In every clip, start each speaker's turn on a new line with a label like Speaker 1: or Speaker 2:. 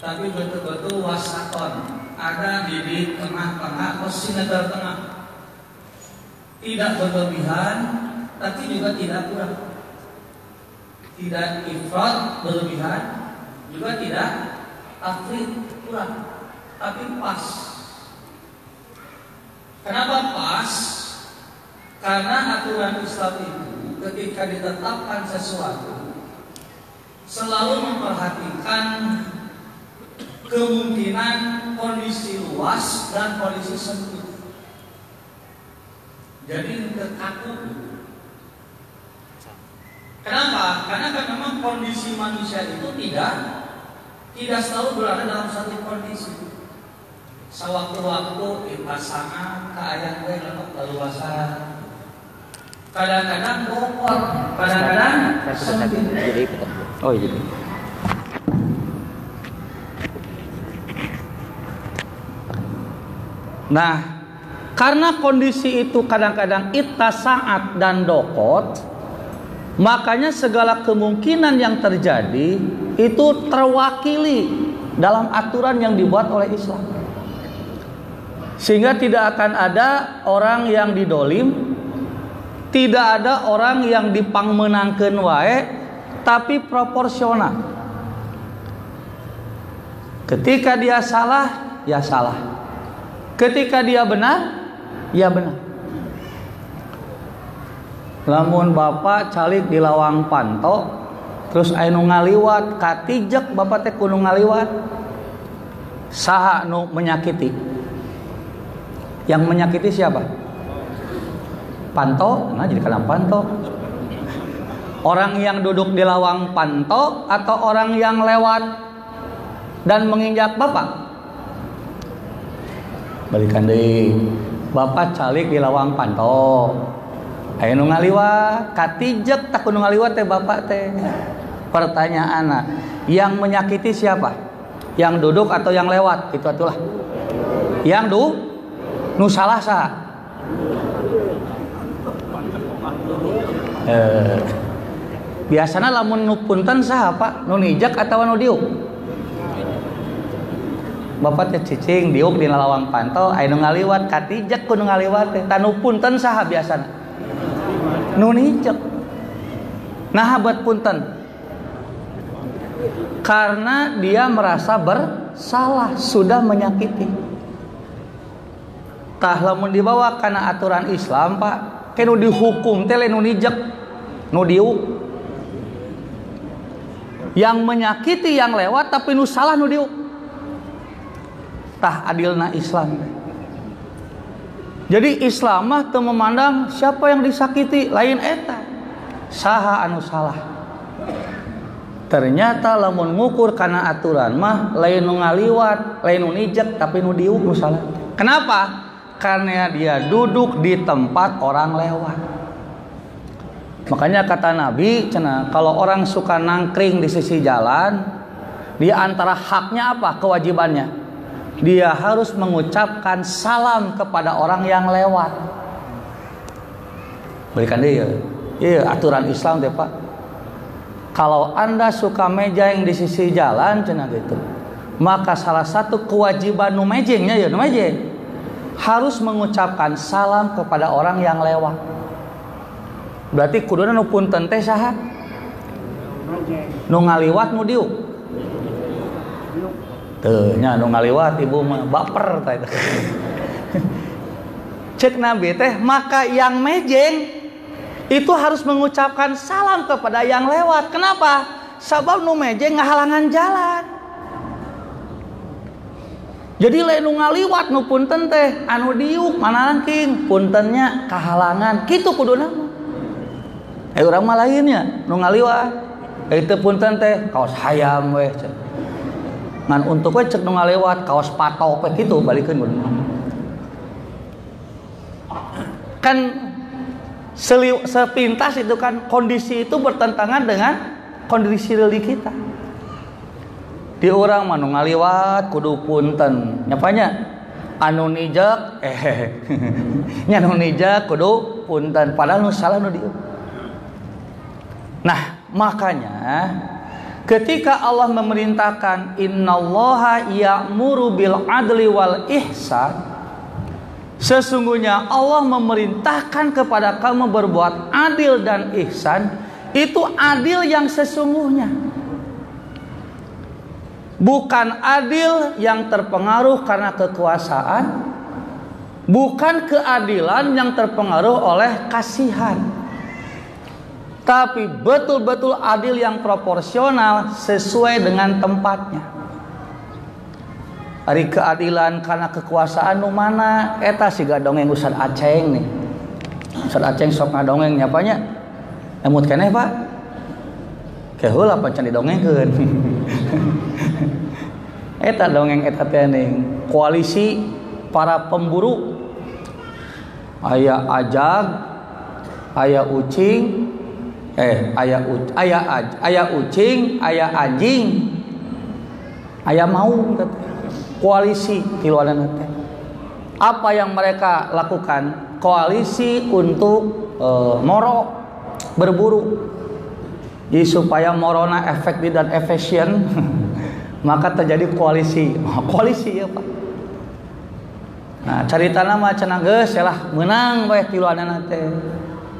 Speaker 1: tapi betul-betul wasaton, ada di tengah-tengah, posisi negara tengah, tidak berlebihan tapi juga tidak kurang, tidak ifrat berlebihan juga tidak tafrit kurang, tapi pas. Kenapa pas? Karena aturan Islam itu ketika ditetapkan sesuatu selalu memperhatikan kemungkinan kondisi luas dan kondisi sempit. Jadi kaku. Kenapa? Karena kan memang kondisi manusia itu tidak selalu berada dalam satu kondisi. Sewaktu-waktu pasangan keayaan gue dalam keluasan. Kadang-kadang bokor, kadang-kadang sempit.
Speaker 2: Oh iya. Nah, karena kondisi itu kadang-kadang ittasaat dan dokot, makanya segala kemungkinan yang terjadi itu terwakili dalam aturan yang dibuat oleh Islam. Sehingga tidak akan ada orang yang didolim, tidak ada orang yang dipangmenangkeun wae, tapi proporsional. Ketika dia salah, ya salah. Ketika dia benar, ya benar. Lamun bapak calik di lawang panto, terus anu ngaliwat, katijek bapak teh kudu ngaliwat. Saha nu menyakiti? Yang menyakiti siapa? Panto, nah jadi kana panto. Orang yang duduk di lawang panto atau orang yang lewat dan menginjak bapak? Balikan deui. Bapak calik di lawang panto. Aya nu ngaliwat, katijek tak kudu ngaliwat teh bapak teh. Pertanyaanna, yang menyakiti siapa? Yang duduk atau yang lewat? Itu atulah. Yang nu salah saha? Biasana lamun nu punten saha Pak? Nu nijak atawa nu diuk? Bapak teh cicing diuk di lawang panto, aya nu ngaliwat katijek kudu ngaliwat teh. Tanu punten saha biasana? Nu nijek. Nah, buat punten. Karena dia merasa bersalah, sudah menyakiti. Tah lamun dibawa kana aturan Islam, Pak, ke nu dihukum teh nu nijek, nu diuk. Yang menyakiti yang lewat tapi nu salah nu diuk. Tah adilna Islam. Jadi Islam mah teu memandang siapa yang disakiti, lain eta saha anu salah. Ternyata lamun ngukur kana aturan mah lain nu ngaliwat, lain nu nijek tapi nu diuk nu salah. Kenapa? Karena dia duduk di tempat orang lewat. Makanya kata Nabi cenah, kalau orang suka nangkring di sisi jalan, di antara haknya apa? Kewajibannya dia harus mengucapkan salam kepada orang yang lewat. Berikan dia. Iya, aturan Islam deh Pak. Kalau Anda suka mejeng di sisi jalan cenah gitu, maka salah satu kewajiban nu mejengnya ya nu mejeng harus mengucapkan salam kepada orang yang lewat. Berarti kuduna nu punten teh saha? Nu ngaliwat nu diuk. Tuh, nya nu ngaliwat ibu mah baper tah. Cek Nabi teh, maka yang mejeng itu harus mengucapkan salam kepada yang lewat. Kenapa? Sabab nu mejeng ngahalangan jalan. Jadi lain nu ngaliwat nu punten teh anu diuk mana langking puntennya kahalangan kitu kuduna. Urang mah lainnya nu ngaliwat itu punten teh kaos hayam we. Ngan untuk we cek nu ngalewat kaos patok we kitu balikeun kan sepintas itu kan kondisi itu bertentangan dengan kondisi reali kita. Di orang mah nu ngaliwat kudu punten. Nyapanya anu nijak nya nu nijak kudu punten padahal nu salah nu dieu. Nah, makanya Ketika Allah memerintahkan innallaha ya'muru bil adli wal ihsan, sesungguhnya Allah memerintahkan kepada kamu berbuat adil dan ihsan, itu adil yang sesungguhnya. Bukan adil yang terpengaruh karena kekuasaan, bukan keadilan yang terpengaruh oleh kasihan, tapi betul-betul adil yang proporsional sesuai dengan tempatnya. Ari keadilan karena kekuasaan nu mana eta siga dongeng Ustaz Aceng nih. Ustaz Aceng sok ngadongeng nyapanya? Emut keneh Pak. Keheula apa can didongengkeun. Eta dongeng eta teh ning koalisi para pemburu. Aya ajag, aya ucing, aya ucing, aya anjing, aya maung, koalisi tiluanan teh. Apa yang mereka lakukan? Koalisi untuk moro, berburu. Jadi supaya morona efektif dan efisien, maka terjadi koalisi. Koalisi ya Pak. Nah, carita nama cenah geus lah menang bae tiluanan teh.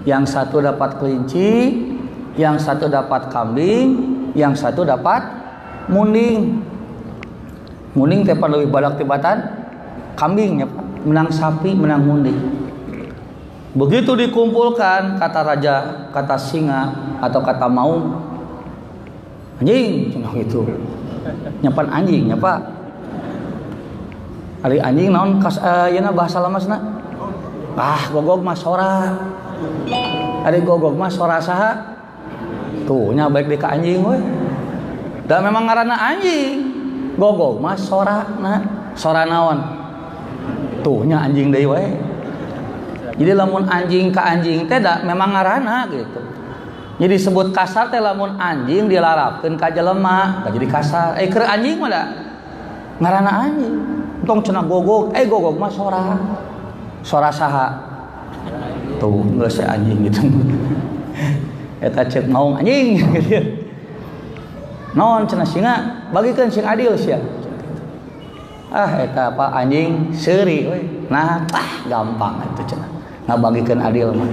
Speaker 2: Yang satu dapat kelinci, yang satu dapat kambing, yang satu dapat munding. Munding teh lebih badak tibatan kambing ya Pak. Menang sapi, menang munding. Begitu dikumpulkan kata raja, kata singa atau kata maung, anjing cenah gitu. Nyapan anjing ya Pak. Ari anjing naon kas yeuna bahasa lamasna? Gogog mah sora. Ari gogog mah sora saha? Tuh nya baik di ka anjing we. Da memang ngaranna anjing. Gogog mah sorana. Sora naon? Tuh nya anjing deui we. Jadi lamun anjing ka anjing teh da memang ngaranna gitu. Jadi disebut kasar teh lamun anjing dilarapkeun ka jelema, jadi kasar. Keur anjing mah da ngaranna anjing. Tong cenah gogog, gogog mah sora. Sora saha? Tuh, geus anjing gitu. Eta ceuk maung anjing gitu. Naon cenah singa? Bagikeun sing adil sia. Eta apa anjing seuri we. Nah, gampang atuh cenah. Ngabagikeun adil mah.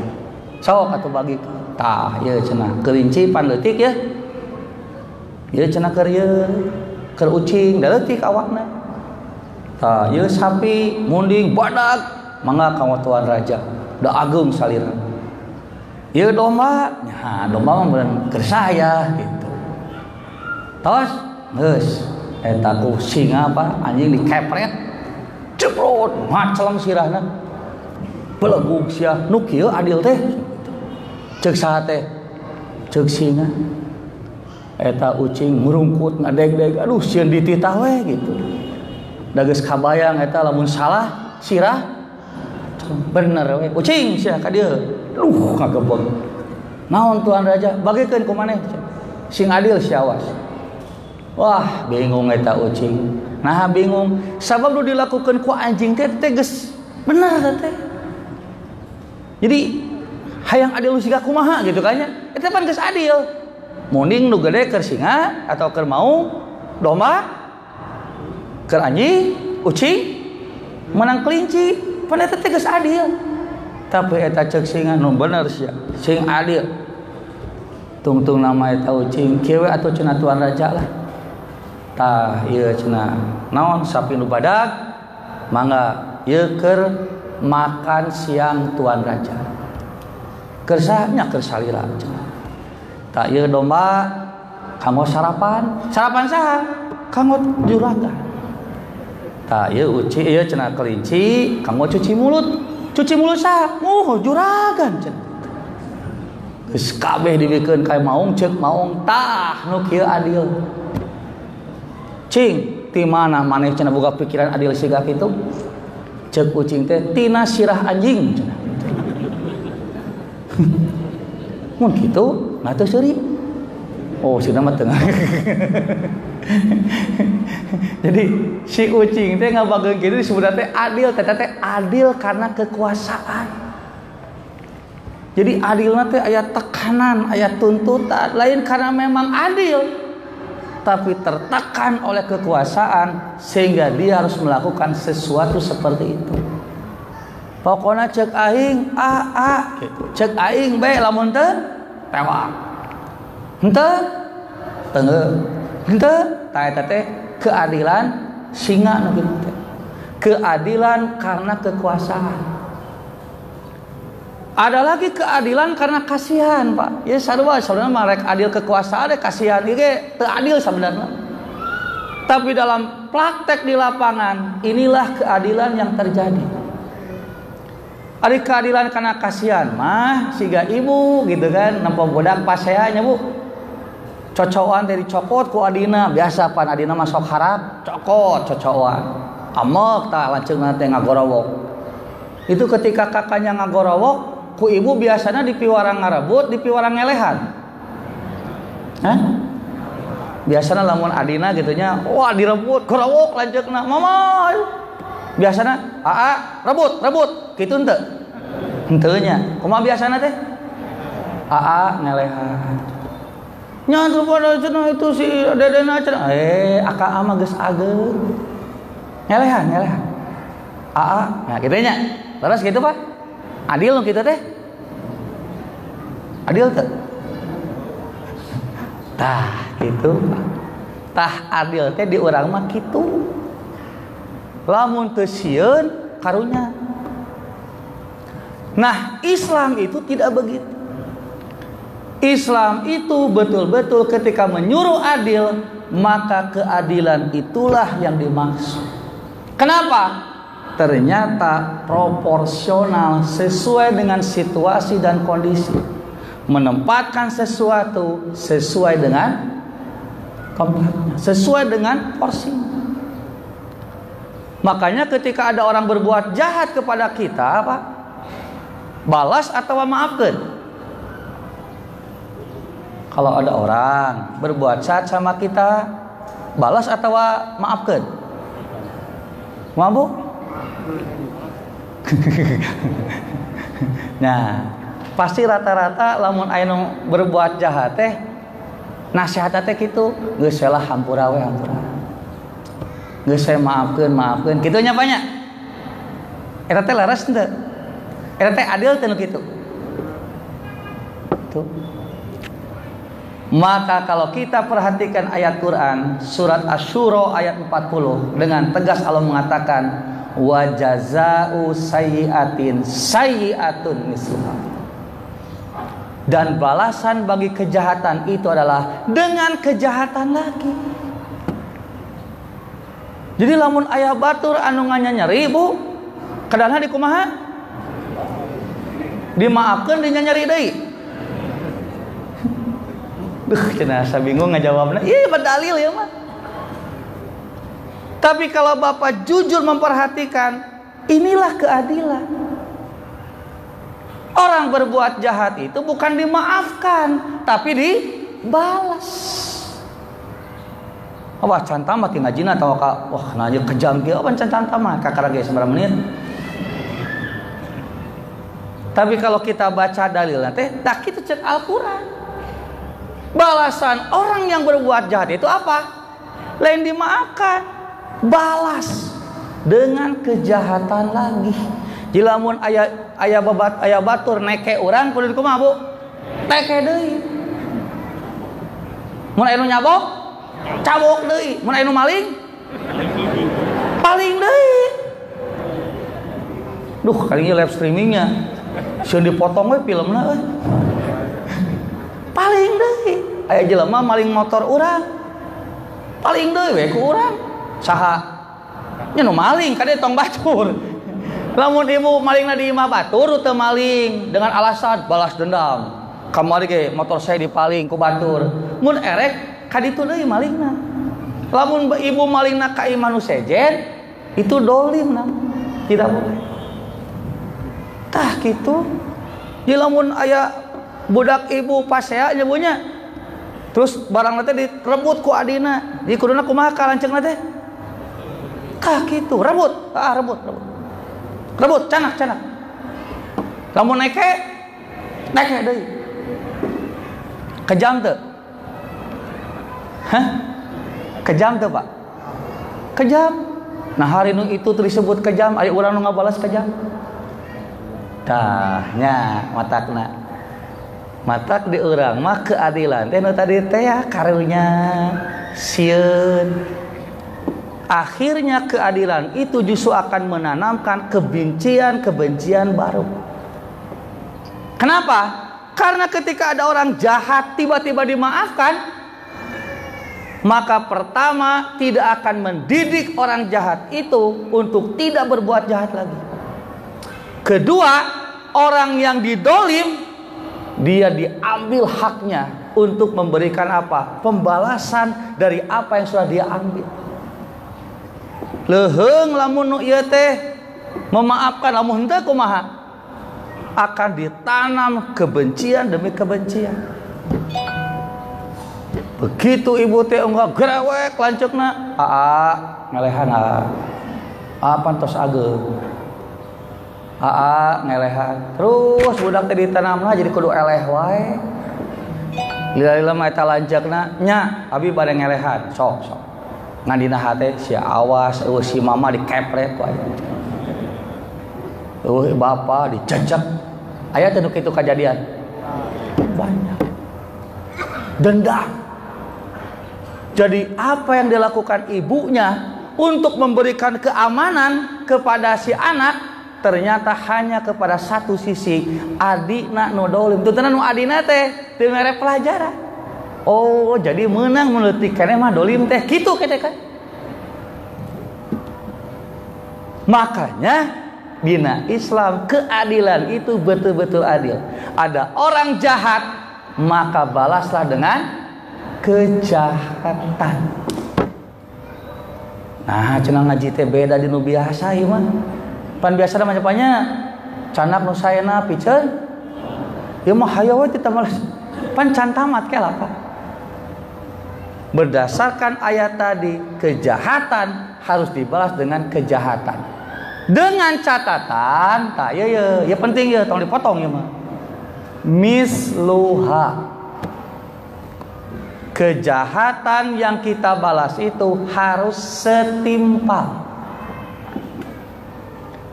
Speaker 2: Sok atuh bagi. Tah, ieu cenah kelinci pan leutik ya. Ieu cenah keur keur ucing, da leutik awakna. Tah, ieu sapi, munding, badak, mangga ka tuan raja. Da agung salira. Ieu domba, nya domba mah beun keur saya gitu. Tos, geus eta ku singa apa anjing dikepret. Ceprot, macalem sirahna. Belegug sia, nu kieu adil teh. Ceuk saha teh? Ceuk singa. Eta ucing murungkut ngadeg-deg, aduh sieun dititah we gitu. Da geus kabayang eta lamun salah sirah bener we ucing sia ka dieu. Ngagebeg. Naon tuan raja? Bagikeun ku maneh. Sing adil siawas. Wah, bingung eta ucing. Nah, bingung. Sabab nu dilakukeun ku anjing teh geus bener teh. Jadi hayang adil siga kumaha gitu kan nya. Eta pan geus adil. Munding nu gede keur singa atau keur maung, domba, keur anjing, ucing, menang kelinci, pan eta teh geus adil. Tapi eta ceuk singa nu bener sia, sing adil. Tungtung nama eta ucing, kieu atuh cenah tuan raja lah. Tah ieu cenah naon sapi nu badak, mangga ieu keur makan siang tuan raja. Keur nya keur salira cenah. Tah ieu domba kanggo sarapan. Sarapan saha? Kanggo juragan. Tah ieu uci ieu cenah kelinci kanggo cuci mulut. Cuci mulut saha? Juragan cenah. Geus kabeh dibikeun ka maung ceuk maung tah nu kieu adil. Cing, ti mana maneh cenah boga pikiran adil siga kitu? Ceuk ucing teh tina sirah anjing cenah. Mun kitu, nah teu seuri. Oh, sina mah teu. Jadi si ucing teh ngabageun kitu disebutna teh adil, teh adil karena kekuasaan. Jadi adilna teh aya tekanan, aya tuntutan, lain karena memang adil. tapi tertekan oleh kekuasaan sehingga dia harus melakukan sesuatu seperti itu. Pokoknya cek aing gitu. Cek aing bae lamun teu tewak. Henteu teu. Henteu ta eta teh keadilan singa nu kitu teh. Keadilan karena kekuasaan. Ada lagi keadilan karena kasihan, Pak. Ya sarua saudara marek adil kekuasaan kasihan ieu teu adil sebenarnya. Tapi dalam praktek di lapangan inilah keadilan yang terjadi. Ada keadilan karena kasihan mah siga ibu gitu kan nampa budak paseanya Bu. Cocokan dari cokot ku adina biasa pan adina masuk harap cokot cocokan. Amok tak lanceungna teh ngagorowok. Itu ketika kakaknya ngagorowok ku ibu biasanya di piwarang ngarebut, di piwarang ngelehan. Hah? Biasanya lamun adina gitunya, wah direbut, gorowok lanceukna, mama. Biasanya, rebut, kitu henteu? Henteu nya. Kumaha biasana teh? Ngelehan. Nya pada cenah itu si dedena cenah, aka mah geus ageun. Ngelehan. Nah kitu nya. Terus gitu Pak? Adil nu kitu teh? Adil teu? Tah, gitu. Tah adil teh di urang mah kitu. Lamun teu sieun karunya. Nah, Islam itu tidak begitu. Islam itu betul-betul ketika menyuruh adil, maka keadilan itulah yang dimaksud. Kenapa? Ternyata proporsional sesuai dengan situasi dan kondisi. Menempatkan sesuatu sesuai dengan tempatnya, sesuai dengan porsinya. Makanya ketika ada orang berbuat jahat kepada kita, Pak, balas atau maafkan. Kalau ada orang berbuat jahat sama kita, balas atau maafkan? Mau? Nah, pasti rata-rata lamun aya nu berbuat jahat teh nasihat teh kitu, geus salah hampura we hampura. Geus saya maafkeun kitu nya banyak. Eta teh laras henteu? Eta teh adil teh nu kitu. Tuh. Maka kalau kita perhatikan ayat Quran surat Asy-Syura ayat 40 dengan tegas Allah mengatakan wa jazaa'u sayyi'atin sayyi'atun misluha. Dan balasan bagi kejahatan itu adalah dengan kejahatan lagi. Jadi lamun aya batur anu nganyari Bu, kadang-kadang di kumaha? Dimaafkeun dinya nyari deui. Cenah asa bingung ngajawabna. Iya berdalil ya mah. Tapi kalau Bapak jujur memperhatikan, inilah keadilan. Orang berbuat jahat itu bukan dimaafkan, tapi dibalas. Wah cantam mah tina jina tahu ka, wah nanya kejam kieu pan cantam mah kakara ge sabaraha menit. Tapi kalau kita baca dalilna teh tak kitu cek Al-Qur'an. Balasan orang yang berbuat jahat itu apa? Lain dimaafkan, balas dengan kejahatan lagi. Jilamun aya batur neke urang kudu kumaha Bu? Teke deui. Mun aya nu nyabok, cabok deui. Mun aya nu maling, paling deui. Duh, kali live streamingnya sieun dipotong we filmna euy. Paling deui. Aya jelema maling motor urang. Paling deui we ku urang. Saha? Nya nu maling kade tong batur. Lamun ibu malingna di imah batur teu maling dengan alasan balas dendam. Kamari ge motor saya dipaling ku batur. Mun erek ka ditu deui malingna. Lamun ibu malingna ka imah nu sejen itu dolim namanya. Tidak boleh. Tah kitu. Di lamun aya budak ibu pasea nyebunya. Terus barang teh direbut ku adina. Di kuduna kumaha ka lanceungna teh? Kah kitu, rebut. Rebut canak. Lamun neke deui. Kejam teu? Hah? Kejam tuh Pak. Kejam. Nah hari nu itu disebut kejam, aya urang nu ngabalas kejam. Tah nya matakna. Matak di urang mah keadilan teh nu tadi teh ya karunya sieun. Akhirnya keadilan itu justru akan menanamkan kebencian baru. Kenapa? Karena ketika ada orang jahat tiba-tiba dimaafkan, maka pertama tidak akan mendidik orang jahat itu untuk tidak berbuat jahat lagi. Kedua, orang yang didolim dia diambil haknya untuk memberikan apa? Pembalasan dari apa yang sudah dia ambil. Leheung lamun nu ieu teh memaafkan lamun henteu kumaha? Akan ditanam kebencian demi kebencian. Begitu ibu teh enggak grewek lanceukna, ngelehan pantos ageung. Ngelehan. Terus budak teh ditanamna jadi kudu eleh wae. Lila-lila mah eta lanceukna, nya abi bade ngelehan, sok. Ngan dina hate sia awas si mama dikepret wae. Bapak dicecek. Aya teh nu kitu kajadian. Banyak. Dendam. Jadi apa yang dilakukan ibunya untuk memberikan keamanan kepada si anak ternyata hanya kepada satu sisi, adina nu dolim. Tutuna nu adina teh teu mere pelajaran. Oh, jadi menang meneutik keneh mah dolim teh kitu kete kan. Makanya dina Islam keadilan itu betul-betul adil. Ada orang jahat, maka balaslah dengan kejahatan. Nah, cenah ngaji teh beda di nu biasa ieu mah. Pan biasa mah nya canak nu saena piceun. Ieu mah hayo we teh males. Pan can tamat ke apa? Berdasarkan ayat tadi, kejahatan harus dibalas dengan kejahatan. Dengan catatan, ya penting ya, tolong dipotong ya mah. Misluha. Kejahatan yang kita balas itu harus setimpal.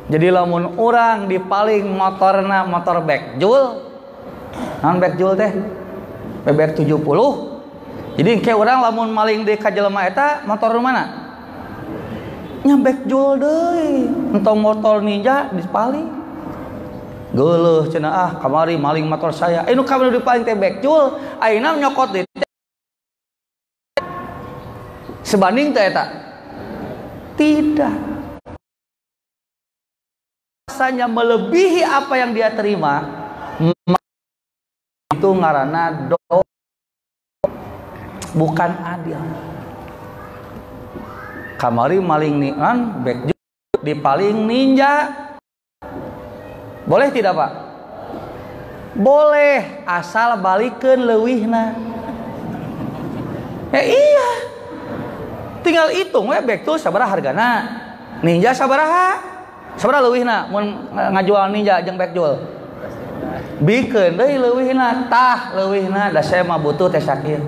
Speaker 2: Jadi lamun orang dipaling motorna motor backjul, non backjul teh, bebek 70. Jadi kayak orang lamun maling di kajelema eta motor mana? Nyambek jual deui. Entong motor ninja dipaling. Geuleuh cenah kamari maling motor saya. Nu kamari dipaling teh bek jual, ayeuna nyokot deui. Sebanding teh eta? Tidak. Rasanya melebihi apa yang dia terima, itu ngaranna bukan adil. Kamari maling nian bek dipaling ninja. Boleh tidak Pak? Boleh, asal balikeun leuwihna. Ya iya. Tinggal hitung we bek tuh sabaraha hargana. Ninja sabaraha? Sabaraha leuwihna mun ngajual ninja jeung bek jual? Bikeun deui leuwihna, tah leuwihna da saya mah butuh teh sakieu.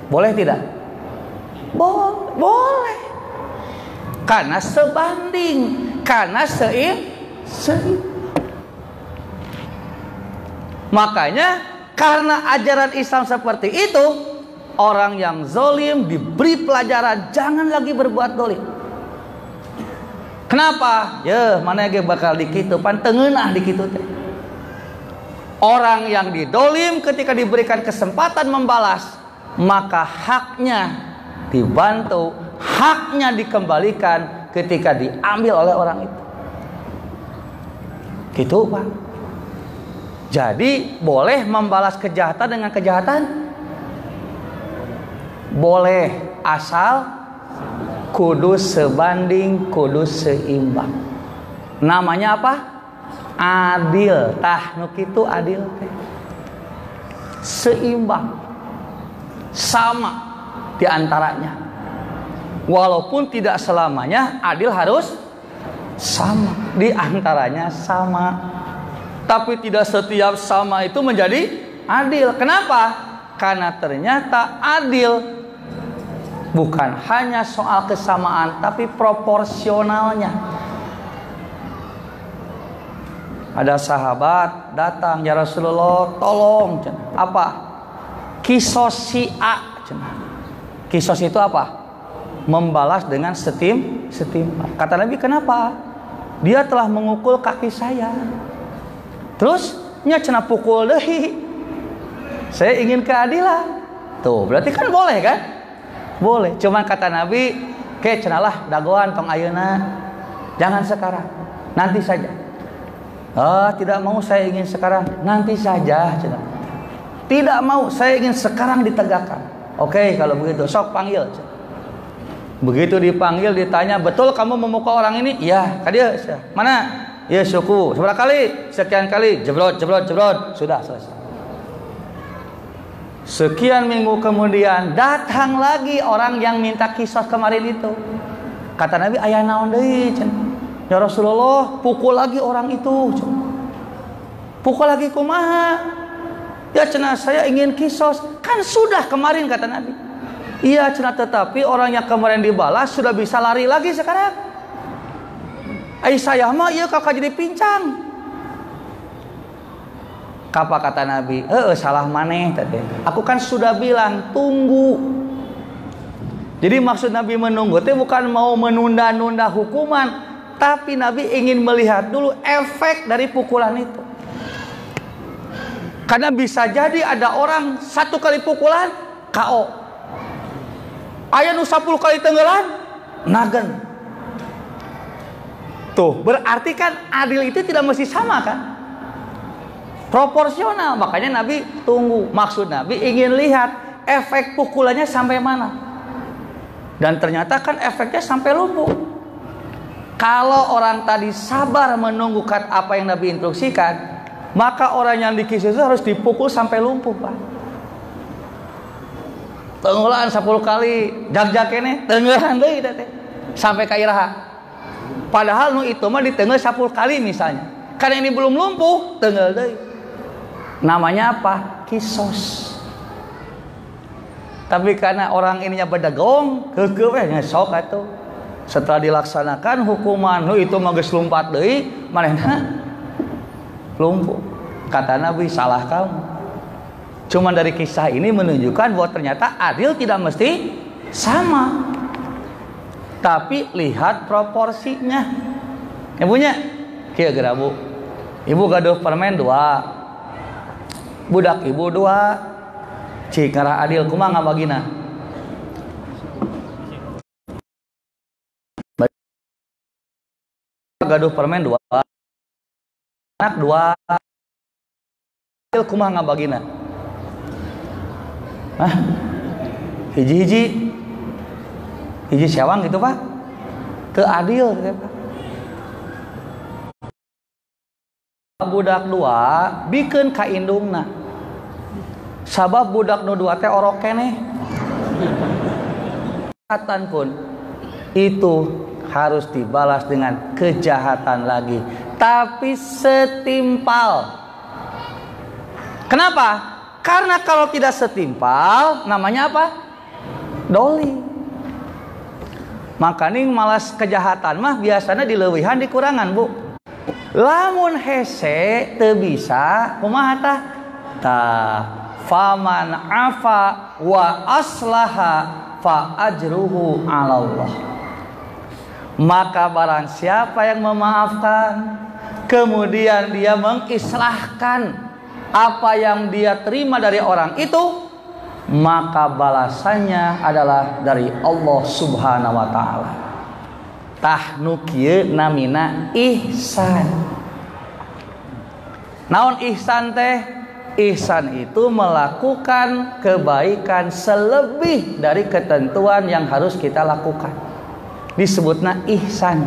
Speaker 2: Boleh tidak? Boleh. Karena sebanding, karena seimbang. Makanya karena ajaran Islam seperti itu, orang yang zolim diberi pelajaran jangan lagi berbuat dolim. Kenapa? Ya, mana ge bakal dikitu, pan tengeunah dikitu teh. Orang yang didolim ketika diberikan kesempatan membalas, maka haknya dibantu, haknya dikembalikan ketika diambil oleh orang itu. Gitu Pak. Jadi boleh membalas kejahatan dengan kejahatan? Boleh, asal kudu sebanding, kudu seimbang. Namanya apa? Adil. Tah nu kitu adil teh. Seimbang. Sama di antaranya. Walaupun tidak selamanya adil harus sama, di antaranya sama. Tapi tidak setiap sama itu menjadi adil. Kenapa? Karena ternyata adil Bukan hanya soal kesamaan, tapi proporsionalnya. Ada sahabat datang, ya Rasulullah, tolong. Apa? Kisos si A. Kisos itu apa? Membalas dengan setimpal. Kata Nabi, kenapa? Dia telah memukul kaki saya. Terus nya cenah pukul deui. Saya ingin keadilan. Tuh, berarti kan boleh kan? Boleh. Cuman kata Nabi, ke cenalah dagoan tong ayeuna. Jangan sekarang. Nanti saja. Tidak mau, saya ingin sekarang. Nanti saja, cenah. Tidak mau, saya ingin sekarang ditegakkan. Oke, kalau begitu sok panggil. Begitu dipanggil, ditanya, betul kamu memukul orang ini? Iya. Dia mana? Ya syukur. Seberapa kali? Sekian kali. Jebrot. Sudah selesai. Sekian minggu kemudian datang lagi orang yang minta kisos kemarin itu. Kata Nabi, aya naon deui? Ya Rasulullah, pukul lagi orang itu. Pukul lagi kumaha? Ya cenah, saya ingin kisos. Kan sudah kemarin, kata Nabi. Iya cenah, tetapi orang yang kemarin dibalas sudah bisa lari lagi sekarang. Saya mah iya kakak jadi pincang. Apa kata Nabi? Salah maneh tadi. Aku kan sudah bilang tunggu. Jadi maksud Nabi menunggu itu bukan mau menunda-nunda hukuman, tapi Nabi ingin melihat dulu efek dari pukulan itu. Karena bisa jadi ada orang satu kali pukulan KO. Aya nu 10 kali tenggelan nagen. Tuh, berarti kan adil itu tidak mesti sama kan? Proporsional. Makanya Nabi tunggu. Maksud Nabi ingin lihat efek pukulannya sampai mana. Dan ternyata kan efeknya sampai lumpuh. Kalau orang tadi sabar menunggu apa yang Nabi instruksikan, maka orang yang dikisah itu harus dipukul sampai lumpuh, Pak. Tenggelan 10 kali, jak-jak ini tenggelan deui teh sampai ka iraha. Padahal nu itu mah ditenggel 10 kali misalnya. Karena ini belum lumpuh, tenggel deui. Namanya apa? Kisos. Tapi karena orang ininya bedegong, keukeuh nya sok atuh. Setelah dilaksanakan hukuman, nu itu mah geus lumpat deui, manehna lumpuh. Kata Nabi, salah kamu. Cuma dari kisah ini menunjukkan bahwa ternyata adil tidak mesti sama. Tapi lihat proporsinya. Ibunya, kieu geura Bu. Ibu gaduh permen 2. Budak ibu 2. Cik ngarah adil kumaha ngabagina? Gaduh permen 2. Anak 2. Adil kumaha ngabagina? Hiji sewang gitu Pak. Teu adil gitu Pak. Budak 2 bikeun ka indungna. Sabab budak nu 2 teh orok keneh. Kejahatan pun itu harus dibalas dengan kejahatan lagi, tapi setimpal. Kenapa? Karena kalau tidak setimpal, namanya apa? Doli. Makanya malas kejahatan mah biasanya dileuwihan dikurangan Bu. Lamun hese teu bisa kumaha tah? Tah faman afa wa aslaha fa ajruhu 'ala Allah. Maka barang siapa yang memaafkan, kemudian dia mengislahkan apa yang dia terima dari orang itu, maka balasannya adalah dari Allah Subhanahu wa taala. Tah nu kieu namina ihsan. Naon ihsan teh? Ihsan itu melakukan kebaikan selebih dari ketentuan yang harus kita lakukan. Disebutna ihsan.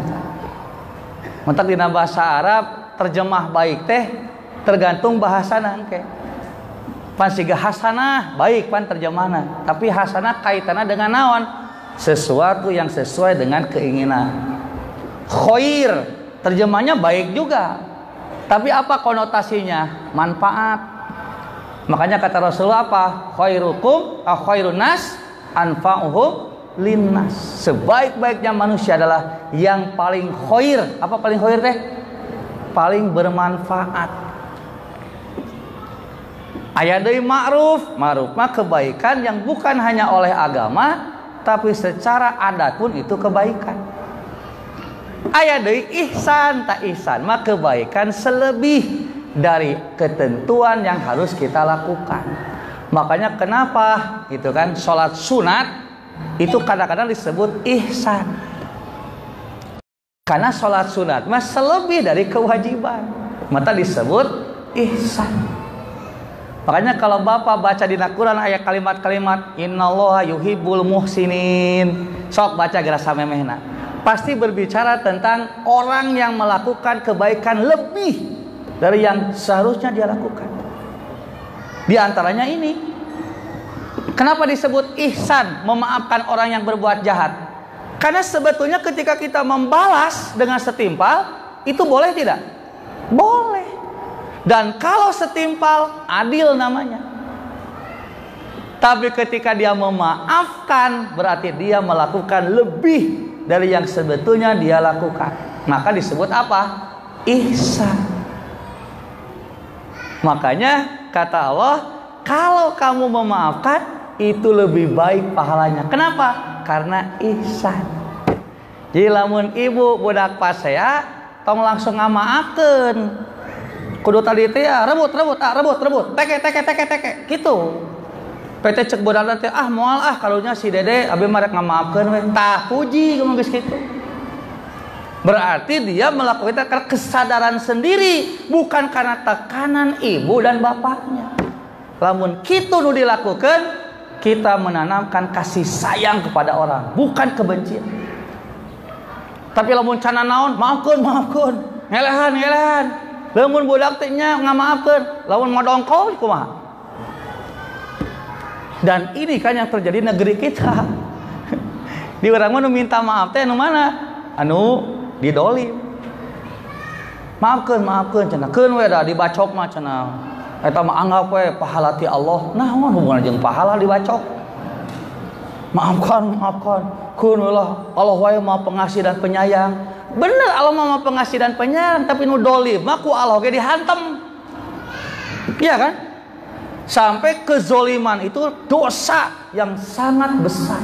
Speaker 2: Mentak dina bahasa Arab terjemah baik teh tergantung bahasana engke. Pan siga hasanah baik pan terjemahna, tapi hasanah kaitanna dengan naon? Sesuatu yang sesuai dengan keinginan. Khair terjemahnya baik juga, tapi apa konotasinya? Manfaat. Makanya kata Rasulullah apa? Khairukum khairun nas anfa'uhum linnas. Sebaik-baiknya manusia adalah yang paling khair. Apa paling khair teh? Paling bermanfaat. Aya deui ma'ruf. Ma'ruf mah kebaikan yang bukan hanya oleh agama, tapi secara adat pun itu kebaikan. Aya deui ihsan. Tak ihsan mah kebaikan selebih dari ketentuan yang harus kita lakukan. Makanya kenapa gitu kan, sholat sunat itu kadang-kadang disebut ihsan, karena sholat sunat mah selebih dari kewajiban, maka disebut ihsan. Makanya kalau Bapak baca di Al-Quran ayat kalimat-kalimat innallaha yuhibbul muhsinin, sok baca geura samemehna, pasti berbicara tentang orang yang melakukan kebaikan lebih dari yang seharusnya dia lakukan. Di antaranya ini, kenapa disebut ihsan, memaafkan orang yang berbuat jahat? Karena sebetulnya ketika kita membalas dengan setimpal, itu boleh tidak? Boleh. Dan kalau setimpal, adil namanya. Tapi ketika dia memaafkan, berarti dia melakukan lebih dari yang sebetulnya dia lakukan. Maka disebut apa? Ihsan. Makanya kata Allah, kalau kamu memaafkan itu lebih baik pahalanya. Kenapa? Karena ihsan. Jadi lamun ibu budak pasea tong langsung ngamaafkeun. Kudu tadi teh ya rebut teke gitu. PT cek budak teh moal karunya si Dede abi mah rek ngamaafkeun we. Tah puji geus kitu. Berarti dia melakukan karena kesadaran sendiri, bukan karena tekanan ibu dan bapaknya. Lamun kitu nu dilakukan, kita menanamkan kasih sayang kepada orang, bukan kebencian. Tapi lamun cana naon, maafkeun, ngelehan. Lamun budak teh nya ngamaafkeun, lamun modongkol kumaha? Dan ini kan yang terjadi negeri kita. Di urang mah nu minta maaf teh nu mana? Anu didolim. Maafkeun cenah. Keun we da dibacok mah cenah. Eta mah anggap we pahala ti Allah. Naon hubungan jeung pahala dibacok? Maafkan. Keun we lah. Allah wae Maha Pengasih dan Penyayang. Bener Allah Maha Pengasih dan Penyayang, tapi nu dolim mah ku Allah ge dihantem. Iya kan? Sampai kezoliman itu dosa yang sangat besar.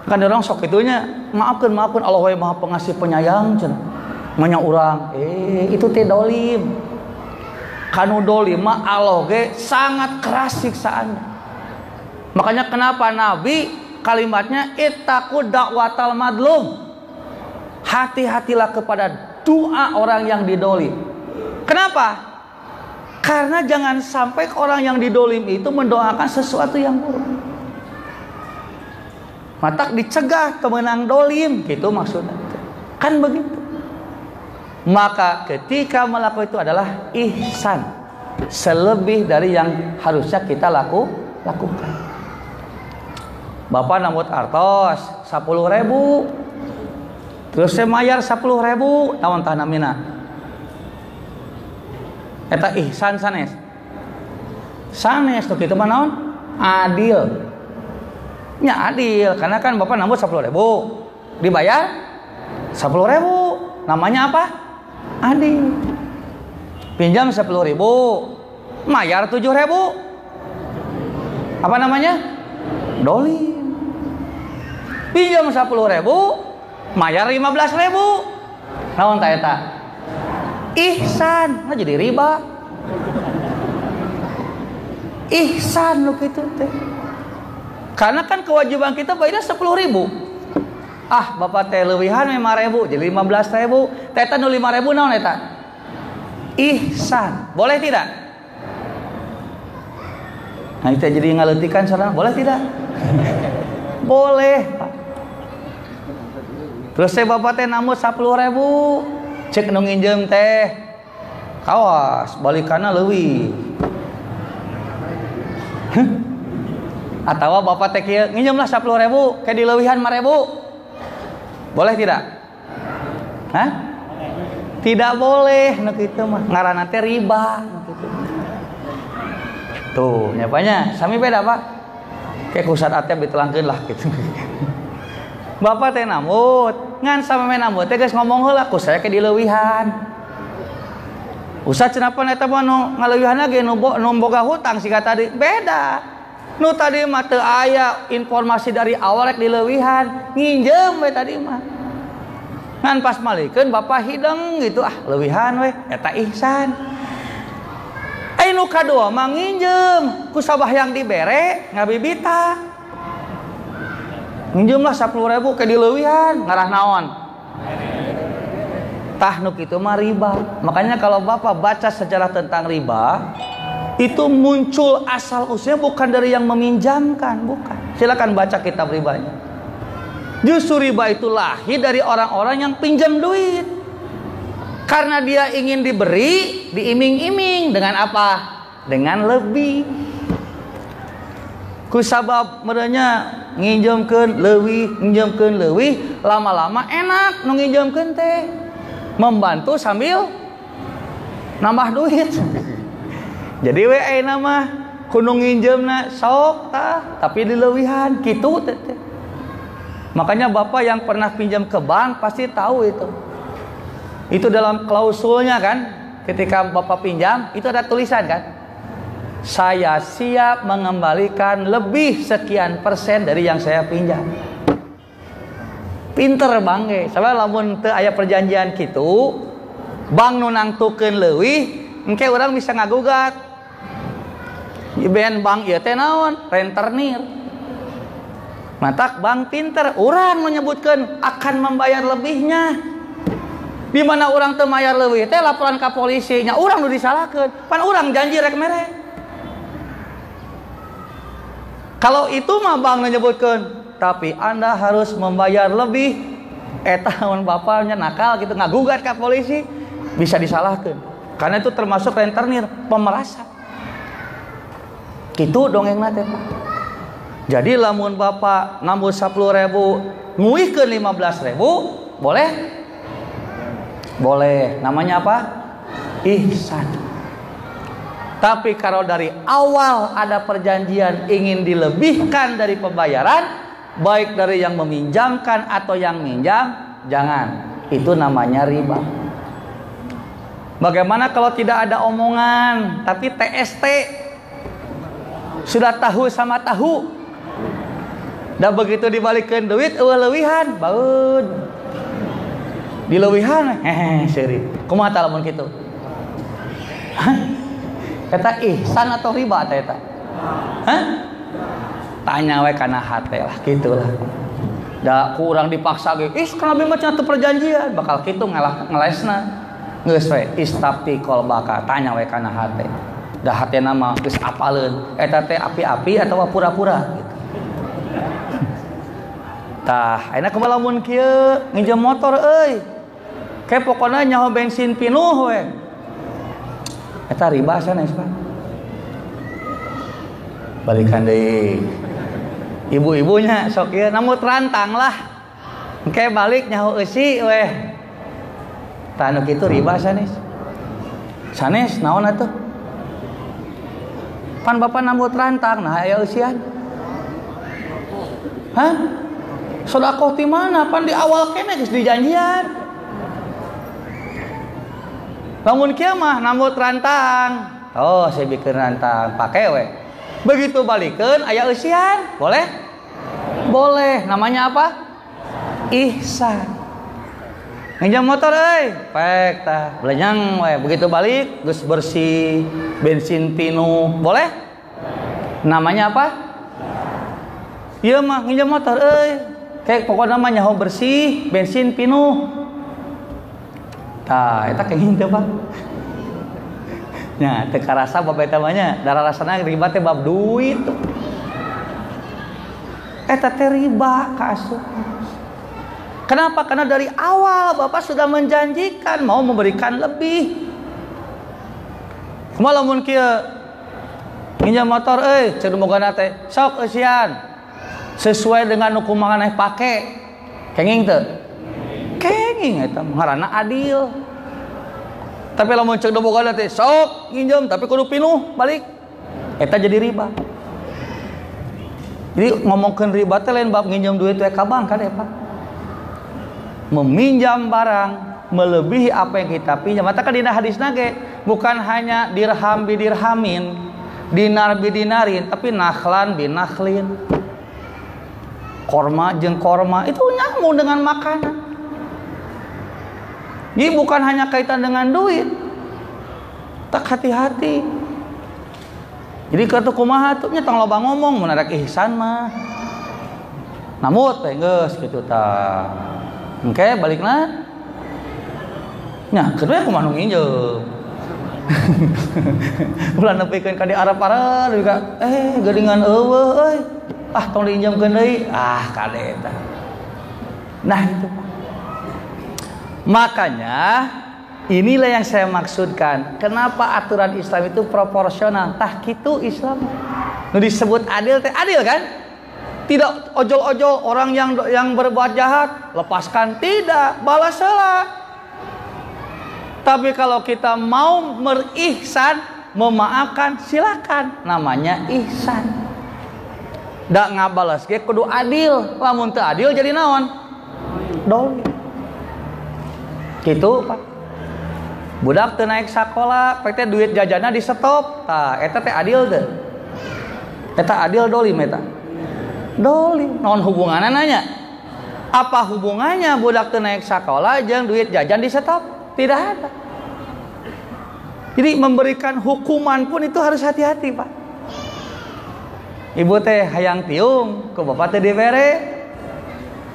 Speaker 2: Kan orang sok itunya maafkan Allah wae Maha Pengasih Penyayang cenah. Manya urang itu teh dolim. Kanu dolim mah Allah ge sangat keras siksaannya. Makanya kenapa Nabi kalimatnya ittaqu da'watal madlum. Hati-hatilah kepada doa orang yang didolim. Kenapa? Karena jangan sampai orang yang didolim itu mendoakan sesuatu yang buruk. Matak dicegah kemenang dolim, gitu maksudnya. Kan begitu. Maka ketika melakukan itu adalah ihsan, selebih dari yang harusnya kita lakukan. Bapak nambut artos 10.000, terus saya mayar 10.000, naon tah namina? Eta ihsan sanes tuh kitu mah naon? Adil. Ya adil, karena kan Bapak nambut 10.000, dibayar 10.000, namanya apa? Adil. Pinjam 10.000, mayar 7.000, apa namanya? Dolim. Pinjam 10.000, mayar 15.000, naon ta eta? Ihsan, nah jadi riba. Ihsan lu kitu teh. Karena kan kewajiban kita bayar 10.000. Bapak teh leuwihan 5.000 jadi 15.000. Teta nu 5.000 naon eta? Ihsan. Boleh tidak? Nah, itu jadi ngaleutikan saudara, boleh tidak? Boleh. Terus saya Bapak teh nambut 10.000. Cek nu nginjem teh. Awas, balikanna leuwih. Atau Bapak teh kieu nginjemlah 10.000 kayak dileuwihan 5.000. Boleh tidak? Hah? Tidak boleh nu kitu mah. Ngaranna teh riba nu kitu. Tuh, nyapanya sami beda, Pak. Kayak kusat atep ditelangkeun lah gitu. Bapak teh namut, ngan sampean namut teh geus ngomong heula ku saya ke dileuwihan. Usah cenah pan eta mah nu ngaleuwihanna ge nu boga hutang siga tadi beda. Nu tadi mah teu aya informasi dari awal rek dileuwihan, nginjem we tadi mah. Ngan pas malikeun bapak hideng gitu leuwihan we eta ihsan. Nu kadua mah nginjem ku sabahyang dibere ngabibita. Nginjem lah 10.000 ke dileuwihan ngarah naon? Tah nu kitu mah riba. Makanya kalau Bapak baca sejarah tentang riba, itu muncul asal usulnya bukan dari yang meminjamkan, bukan. Silakan baca kitab ribanya. Justru riba itu lahir dari orang-orang yang pinjam duit. Karena dia ingin diberi, diiming-iming dengan apa? Dengan lebih. Kusabab merenya nginjemkeun leuwih, lama-lama enak nu nginjemkeun teh. Membantu sambil nambah duit. Jadi we ayeuna mah kudu nginjemna sok tah, tapi dileuwihan kitu teh. Makanya Bapak yang pernah pinjam ke bank pasti tahu itu. Itu dalam klausulnya kan, ketika Bapak pinjam itu ada tulisan kan, saya siap mengembalikan lebih sekian persen dari yang saya pinjam. Pinter bang ge, sabab lamun teu aya perjanjian kitu, bank nu nangtukeun leuwih, engke urang bisa ngagugat. Iben bank ieu teh naon? Rentenir. Matak bank pinter, urang menyebutkeun akan membayar lebihnya. Di mana orang teu mayar leuwih teh laporan ka polisi nya urang nu disalahkeun pan urang janji rek mere. Kalau itu mah bang menyebutkeun tapi Anda harus membayar lebih eta mun bapaknya nakal gitu ngagugat ka polisi bisa disalahkeun karena itu termasuk rentenir pemerasan. Kitu dongengna teh Pak. Jadi lamun Bapak nambah 10.000 nguihkeun 15.000 boleh? Boleh, namanya apa? Ihsan. Tapi kalau dari awal ada perjanjian ingin dilebihkan dari pembayaran, baik dari yang meminjamkan atau yang minjam, jangan. Itu namanya riba. Bagaimana kalau tidak ada omongan, tapi TST sudah tahu sama tahu, dah begitu dibalikkan duit, leuwihan, baud. Di leuwihan seuri kumaha tah lamun kitu? Eta ihsan atau riba teh eta? Tanya we kana hate lah gitulah. Da kurang dipaksa ge, kana abi mah cenah teu perjanjian, bakal kitu ngelesna. Geus we istafti qalbaka, tanya we kana hate. Da hatena mah geus apaleun, eta teh api-api atawa pura-pura gitu. Tah, ayeuna kumaha lamun kieu nginjem motor euy? Kayak pokoknya nyaho bensin pinuh we. Eta riba sanes Pak. Balikan deui. Ibu-ibunya sok ieu namut rantang lah. Engke balik nyaho eusi we. Tah anu kitu riba sanes. Sanes naon atuh? Pan Bapak namut rantang nah aya eusian. Hah? Sedekah ti mana? Pan di awal kene geus dijanjian. Lamun kieu mah nambut rantang. Oh, saya bikin rantang, pake we. Begitu balikeun aya eusian, boleh? Boleh. Namanya apa? Ihsan. Nginjam motor euy, pek tah, belenyang we. Begitu balik geus bersih, bensin pinuh, boleh? Namanya apa? Ieu mah nginjam motor euy. Kayak pokokna mah nyaho bersih, bensin pinuh. Tah, eta kenging teh Pak. Nya, teu karasa bab eta mah nya, darah rasana riba teh bab duit. Eta teh riba kaasup. Kenapa? Karena dari awal Bapak sudah menjanjikan mau memberikan lebih. Kumaha lamun kieu nginjam motor euy, ceuk mogana teh, sok eusian. Sesuai dengan nu kumaha maneh pake. Kenging teu? Kenging eta ngaranna adil. Tapi lamun ceuk boga teh sok nginjem tapi kudu pinuh balik. Eta jadi riba. Jadi ngomongkeun riba teh lain bab nginjem duit we ka bank kan ya Pak. Meminjam barang melebihi apa yang kita pinjam. Mata kan dina hadisna ge bukan hanya dirham bidirhamin, dinar bidinarin, tapi nakhlan binakhlin. Korma jeung korma itu nyambung dengan makanan. Jadi bukan hanya kaitan dengan duit. Tak hati-hati. Jadi kata kumaha tuh nya tong loba ngomong mun ada ihsan mah. Namut teh geus kitu tah. Engke balikna. Nya kedua kumaha nu nginjem. Ulah nepikeun ka di arep-arep juga geuningan eueuh euy. Ah tong diinjemkeun deui. Ah kade tah. Nah itu Pak. Makanya inilah yang saya maksudkan. Kenapa aturan Islam itu proporsional? Tah kitu Islam. Nu disebut adil teh adil kan? Tidak ojol-ojol orang yang berbuat jahat lepaskan, tidak, balas heula. Tapi kalau kita mau berihsan, memaafkan, silakan. Namanya ihsan. Da ngabales ge kudu adil. Lamun teu adil jadi naon? Dolim. Gitu Pak. Budak teu naik sakola, pake duit jajanna di stop. Tah, eta teh adil teu? Eta adil dolim eta. Dolim. Naon hubunganna nanya? Apa hubungannya budak teu naik sakola jeung duit jajan di stop? Tidak ada. Jadi memberikan hukuman pun itu harus hati-hati, Pak. Ibu teh hayang tiung, ku bapak teh dibere.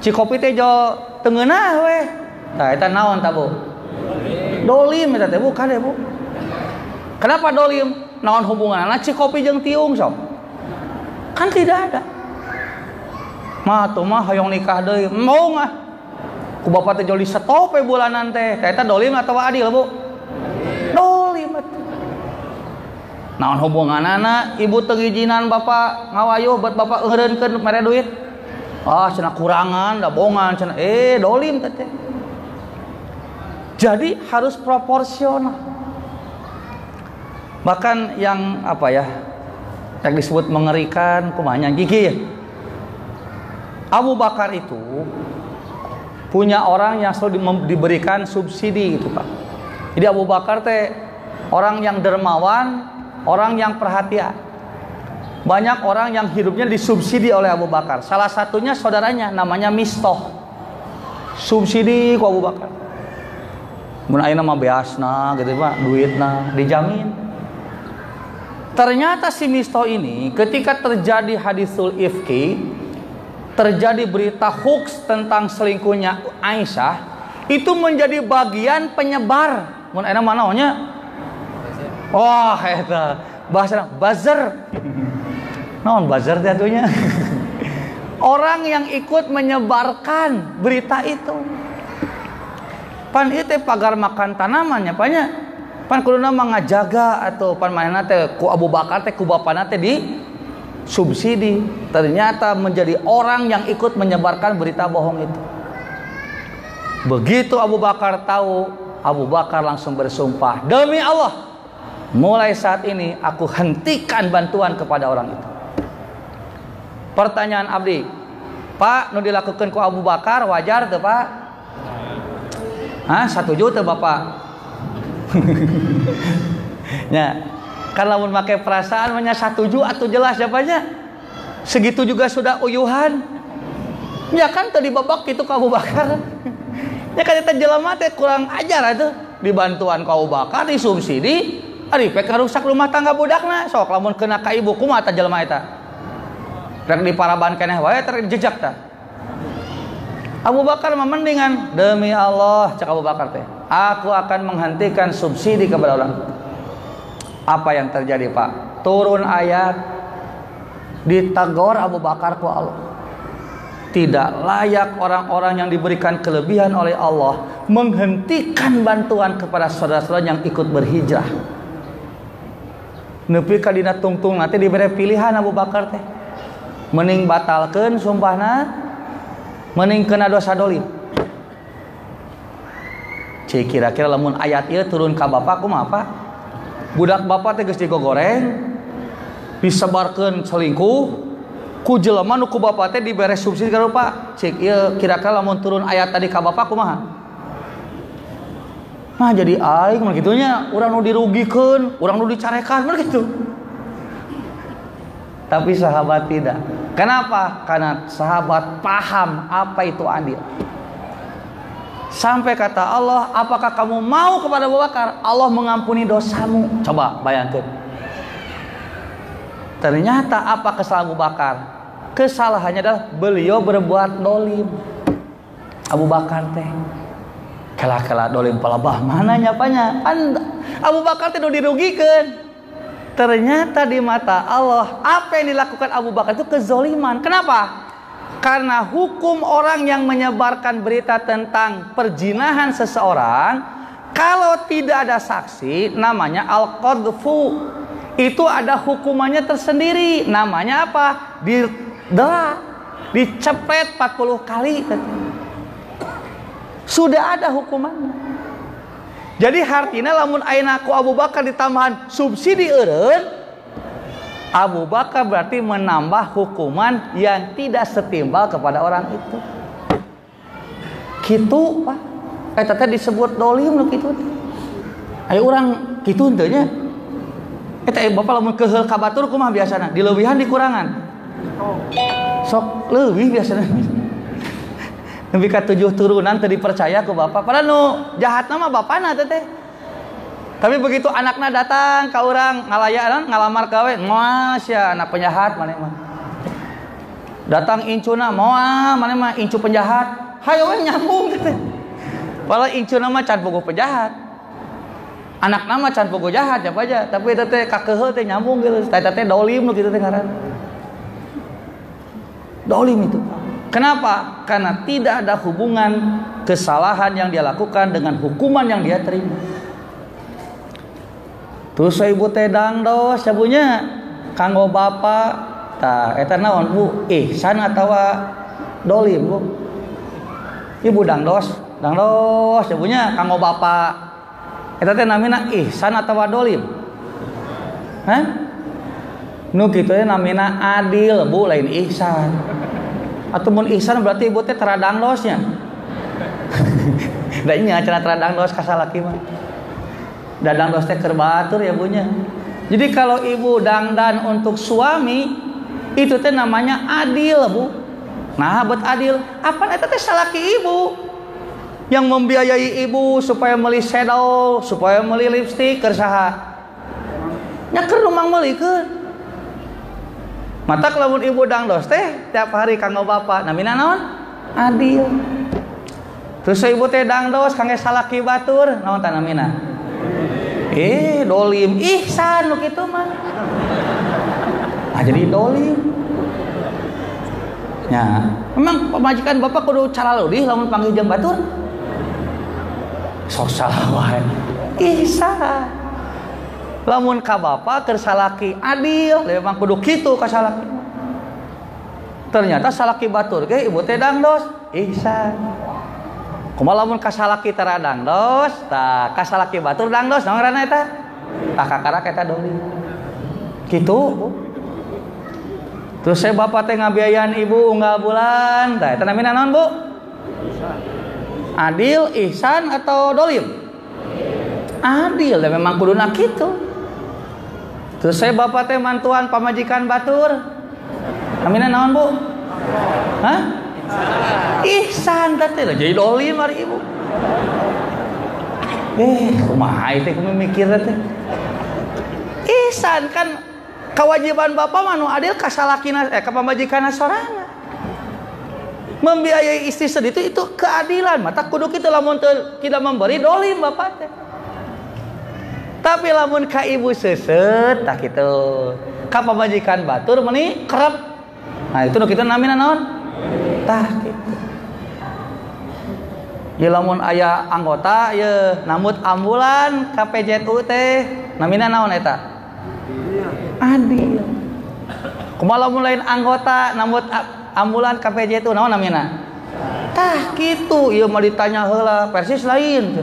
Speaker 2: Cikopi teh jo teu ngeunah we. Tah eta naon tah, Bu? Dolim eta teh bukan ya Bu. Kenapa dolim? Naon hubunganna cikopi jeung tiung sok? Kan tidak ada. Mah tuh mah hayang nikah deui. Mau ngah. Ku bapak teh joli stop we bulanan teh. Eta dolim atau adil Bu? Dolim atuh. Naon hubunganna ibu teu ngijinan bapak ngawayuh buat bapak eureunkeun mere duit? Ah cenah kurangan da bongan cenah dolim teh. Jadi harus proporsional. Bahkan yang yang disebut mengerikan kumanya gigi. Abu Bakar itu punya orang yang selalu diberikan subsidi gitu Pak. Jadi Abu Bakar teh orang yang dermawan, orang yang perhatian. Banyak orang yang hidupnya disubsidi oleh Abu Bakar. Salah satunya saudaranya namanya Mistoh. Subsidi ku Abu Bakar. Mun ayeuna mah beasna gitu Pak, duitna dijamin. Ternyata si Mistoh ini ketika terjadi hadisul ifki, terjadi berita hoax tentang selingkuhnya Aisyah, itu menjadi bagian penyebar. Mun ayeuna mah naonnya? Wah, eta bahasa buzzer. Naon buzzer teh atunya? Orang yang ikut menyebarkan berita itu. Pan ieu teh pagar makan tanamannya banyak. Pan kuduna mah ngajaga atau pan manehna teh ku Abu Bakar teh ku bapana teh di subsidi. Ternyata menjadi orang yang ikut menyebarkan berita bohong itu. Begitu Abu Bakar tahu, Abu Bakar langsung bersumpah, demi Allah, mulai saat ini aku hentikan bantuan kepada orang itu. Pertanyaan abdi, Pak, nu dilakukan ku Abu Bakar wajar teu Pak? Hah, 1 juta Bapak. Ya, kan lamun make perasaan mah 1 juta atuh jelas apanya. Segitu juga sudah uyuhan. Ya kan tadi babak kitu ka Abu Bakar. Ya kan eta jelema teh kurang ajar atuh. Dibantuan ka Abu Bakar disubsidi, ari pek rusak rumah tangga budakna. Sok lamun kena ka ibu kumaha tah jelema eta. Rek diparaban keneh wae teh jejak tah. Abu Bakar memendingan, demi Allah cak Abu Bakar teh, aku akan menghentikan subsidi kepada orang. Apa yang terjadi Pak? Turun ayat, ditagor Abu Bakar ku Allah. Tidak layak orang-orang yang diberikan kelebihan oleh Allah menghentikan bantuan kepada saudara-saudara yang ikut berhijrah. Nepi ka dina tungtung nanti diberi pilihan Abu Bakar teh, mending batalkeun sumpahna, mending kena dosa dolim. Cik kira-kira lamun ayat ieu turun ka bapak kumaha Pak? Budak bapak teh geus digogoreng, disebarkeun selingkuh, ku jelema nu ku bapa teh dibere subsidi ka rupa cik ieu kira-kira lamun turun ayat tadi ka bapa kumaha. Nah jadi aing mah kitunya urang nu dirugikeun, urang nu dicarekan mah gitu. Tapi sahabat tidak. Kenapa? Karena sahabat paham apa itu adil. Sampai kata Allah, apakah kamu mau kepada Abu Bakar? Allah mengampuni dosamu. Coba bayangkan. Ternyata apa kesalahan Abu Bakar? Kesalahannya adalah beliau berbuat dolim. Abu Bakar teh kela-kela dolim palabah mana nyapanya? Abu Bakar teh udah dirugikan. Ternyata di mata Allah apa yang dilakukan Abu Bakar itu kezoliman. Kenapa? Karena hukum orang yang menyebarkan berita tentang perzinahan seseorang, kalau tidak ada saksi, namanya al-qadfu. Itu ada hukumannya tersendiri. Namanya apa? Didera, dicepret 40 kali. Sudah ada hukumannya. Jadi artinya lamun ayeuna ku Abu Bakar ditambahan subsidi eureun, Abu Bakar berarti menambah hukuman yang tidak setimbal kepada orang itu. Kitu Pak. Eta teh disebut dolim nu kitu. Aya urang kitu henteu nya. Eta Bapak lamun keheul ka batur kumaha biasana? Dileuwihan dikurangan. Sok leuwih biasana. Nepi ka 7 turunan teu dipercaya ku Bapak. Padahal nu jahatna mah bapana teh. Tapi begitu anaknya datang ke orang ngalamar gawe, moal sia anak penjahat maneh mah. Datang incuna, moal maneh mah incu penjahat. Hayo we nyambung teh. Padahal incuna mah can bogoh penjahat. Anakna mah can bogoh jahat apa aja, tapi eta teh kakeuheul teh nyambung geus. Eta teh dolim nu kitu teh ngaran. Dolim itu. Kenapa? Karena tidak ada hubungan kesalahan yang dia lakukan dengan hukuman yang dia terima. Terus ibu teh dangdos sabunya kanggo bapak tah eta naon Bu? Ihsan atawa dolim Bu? Ibu dangdos sabunya kanggo bapak eta teh namina ihsan atawa dolim? Hah? Nu kitu teh namina adil Bu, lain ihsan. Atuh mun ihsan berarti ibu teh tara dangdosnya. Da nya acara tara dangdos ka salaki mah. Dadang dos teh keur batur ya bunya. Jadi kalau ibu dangdan untuk suami itu teh namanya adil Bu. Nah buat adil apa eta teh salaki ibu yang membiayai ibu supaya beli shadow, supaya beli lipstik keur saha? Nya keur rumang meulikeun. Matak lamun ibu dangdos teh tiap hari kanggo bapak namina naon? Adil. Terus ibu teh dangdos kangge salaki batur naon tah namina? Dolim, ihsan lu gitu mah. Nah jadi dolim. Ya, memang pemajikan bapak kudu cara leuwih lamun panggil jeung batur. Sok salah wae. Ihsan. Lamun ka bapak keur salaki adil, memang kudu kitu ka salaki. Ternyata salaki batur ge ibu teh dangdos, ihsan. Kumaha lamun kasalaki tara dangdos, tah kasalaki batur dangdos naon ngaranna eta? Tah kakarak eta dolim. Kitu. Terus saya bapak teh ngabiayaan ibu unggal bulan, tah eta namina naon Bu? Adil, ihsan atau dolim? Adil, memang kuduna kitu. Terus saya bapak teh mantuan pamajikan batur. Namina naon Bu? Hah? Ihsan teh jadi dolim ari ibu. Kumaha teh kumaha mikir teh. Ihsan kan kewajiban bapak mah nu adil ka salakina ka pamajikanna sorangan. Membiayai istri sedih itu keadilan. Mata kudu kitu lamun tidak memberi dolim bapak teh. Tapi lamun ka ibu seuseut tah kitu. Ka pamajikan batur meuni kerep. Nah itu nu kitu namina naon? Tah gitu. Ye lamun aya anggota ye namut ambulan ka PJTU teh namina naon eta? Adil. Kumaha lamun lain anggota namut ambulan ka PJTU naon namina? Tah kitu ieu mah ditanya heula persis lain.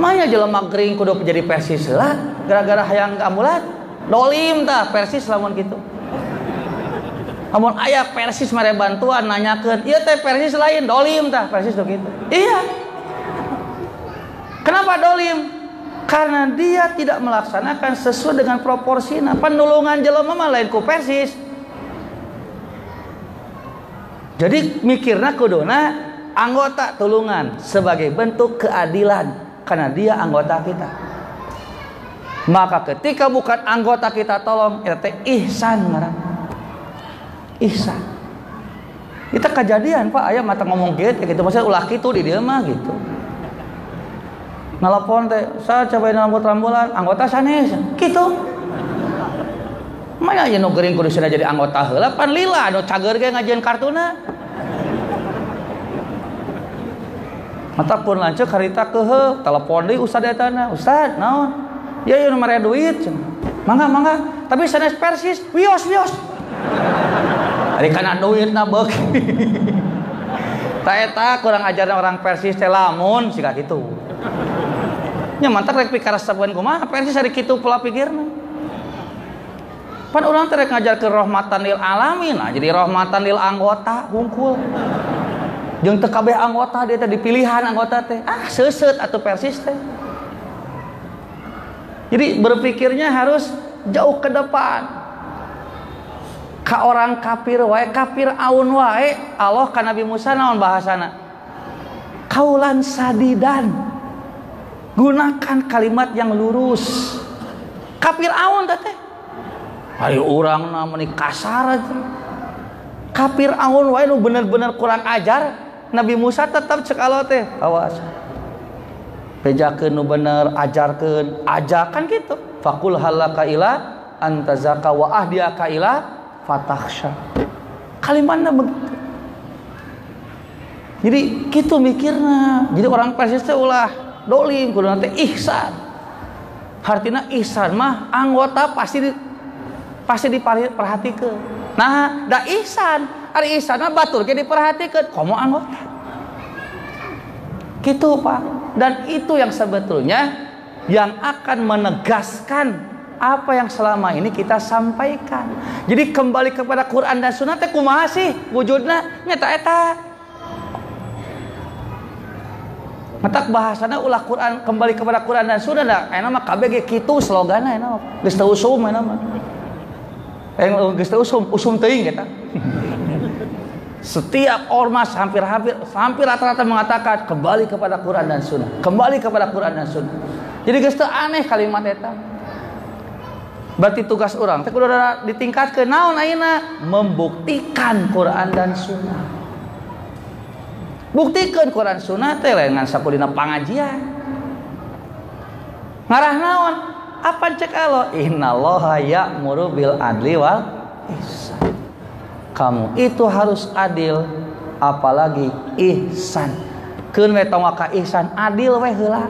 Speaker 2: Manya jelema gering kudu jadi persis heula gara-gara hayang ambulan. Dolim tah persis lamun kitu. Amun aya Persis mere bantuan nanyakeun, ieu teh Persis lain dolim tah, Persis tuh gitu. Iya. Kenapa dolim? Karena dia tidak melaksanakan sesuai dengan proporsinya. Penulungan jelema mah lain ku Persis. Jadi mikirna kuduna anggota tulungan sebagai bentuk keadilan karena dia anggota kita. Maka ketika bukan anggota kita tolong, itu teh ihsan ngaranna. Ihsan. Kita kejadian Pak, aya mata ngomong gitu, maksudnya ulah kitu di dieu mah gitu. Nelpon teh, saya cobain rambut-rambulan, anggota sanes, gitu. Mana aya nu geuring kudu jadi anggota heula, pan lila anu cager ge ngajieun kartuna. Mata pun lanceuk harita keuheuh, telepon deui ustad eta na, "Ustad, naon?" "Ya ieu nu mere duit." "Mangga, tapi sanes Persis, wios." Ari kana duitna beuk. Ta eta kurang ajarna orang Persis teh lamun siga kitu. Nya mantap rek pikaresepkeun kumaha Persis ari kitu pola pikirna. Pan urang teh rek ngajarkeun rahmatan lil alamin, nah jadi rahmatan lil anggota hungkul. Jeung teu kabeh anggota dia teh dipilihan anggota teh. Seuseut atuh Persis teh. Jadi berpikirnya harus jauh ke depan. Ka orang kafir wae, kafir aun wae, Allah ka Nabi Musa naon bahasana? Kaulan sadidan. Gunakan kalimat yang lurus. Kafir aun teh. Ari urang na meuni kasar aja. Kafir aun wae nu bener-bener kurang ajar, Nabi Musa tetap cek Allah teh, awas. Bejakeun nu bener, ajarkeun, ajakan gitu. Faqul halaka ila antazaka wa ahdiyaka ila fatakhsha. Kalimatnya begitu. Jadi gitu mikirna. Jadi orang Persis teh ulah dolim, kudu teh ihsan. Artina ihsan mah anggota pasti diperhatikeun. Nah, da ihsan, ari ihsan mah batur ge diperhatikeun, komo anggota. Gitu, Pak. Dan itu yang sebetulnya yang akan menegaskan apa yang selama ini kita sampaikan. Jadi kembali kepada Quran dan Sunnah teh kumaha sih wujudna nyata eta. Matak bahasana ulah Quran, kembali kepada Quran dan Sunnah da aya mah kabeh ge kitu sloganna aya mah. Geus teu usum aya mah. Geus teu usum teuing eta. Setiap ormas hampir rata-rata mengatakan kembali kepada Quran dan Sunnah. Kembali kepada Quran dan Sunnah. Jadi geus teu aneh kalimat eta. Berarti tugas orang teh kudu ditingkatkeun naon ayeuna membuktikan Quran dan Sunnah. Buktikeun Quran Sunnah teh lain ngan sakulina pangajian. Ngarah naon? Apa cek Allah? Innallaha ya'muru bil adli wal ihsan. Kamu itu harus adil, apalagi ihsan. Keun we tong ka ihsan, adil we heula.